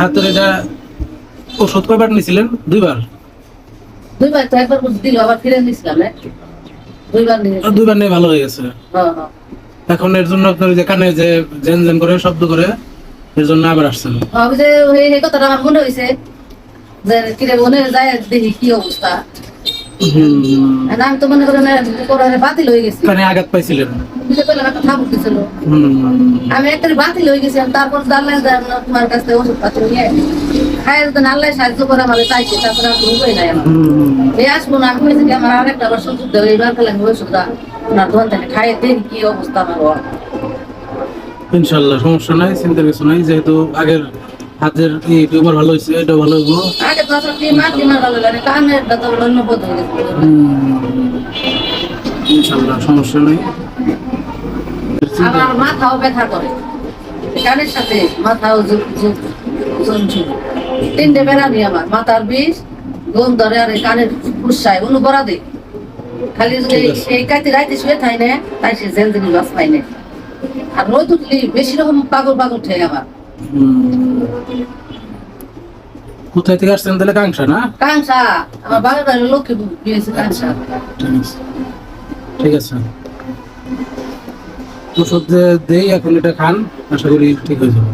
হাতের এটা ওষুধ কয়বার নিয়েছিলেন? দুইবার তো একবার দিল আবার ফিরে নিছিলাম দুইবার নিয়ে ভালো হয়ে গেছে। হ্যাঁ হ্যাঁ এখন এর জন্য আপনার যে কানে যে জেন জেন করে শব্দ করে এর জন্য আবার আসছেন। এই কথাটা আমার মনে হয়েছে যে কিরে মনে যায় দেখি কি অবস্থা। আমি তো মনে করেন বাতিল হয়ে গেছি, কানে আঘাত পাইছিলেন, একটা থাপ উঠতেছিল, আমি একটা বাতিল হয়ে গেছিলাম। তারপর তোমার কাছ থেকে ওষুধ পাতি নিয়ে খাই আল্লাহ সাহায্য করে আমাদের চাইছে, তারপরে আর উপায় নাই আমার। এই আসবো না, আমি বলেছি আমার আরেকটা আবার সুযোগ দেবো, এইবার খেলে আমি ওষুধটা ওনার দোকান থেকে খাইয়ে দেখি কি অবস্থা আমার। ইনশাল্লাহ সমস্যা নাই, চিন্তার কিছু নাই। যেহেতু আগের হাতের টিউমার ভালো হয়েছে, এটা ভালো হইব। আগে তো আসলে টিমার ভালো লাগে, কানের তো অন্য পদ্ধতি। ইনশাল্লাহ সমস্যা নাই। আমার মাথাও ব্যথা করে, কানের সাথে মাথাও জমছিল। তিনটে বেড়ানি আমার মাথার বিষ, গম ধরে আর কানের ফুসায় অনু বড়া দেয়। খালি যদি এই কাতি রাইতে শুয়ে থাই না, তাই সে জেলদিনি বাস পাই না। আর রোদ উঠলি বেশি রকম পাগল পাগল ঠেক আমার। কোথায় থেকে আসছেন তাহলে? কাংসা না? কাংসা আমার বাবার বাড়ির লক্ষ্মীপুর গিয়েছে কাংসা। ঠিক আছে, ওষুধ দেই, এখন এটা খান, আশা করি ঠিক হয়ে যাবে।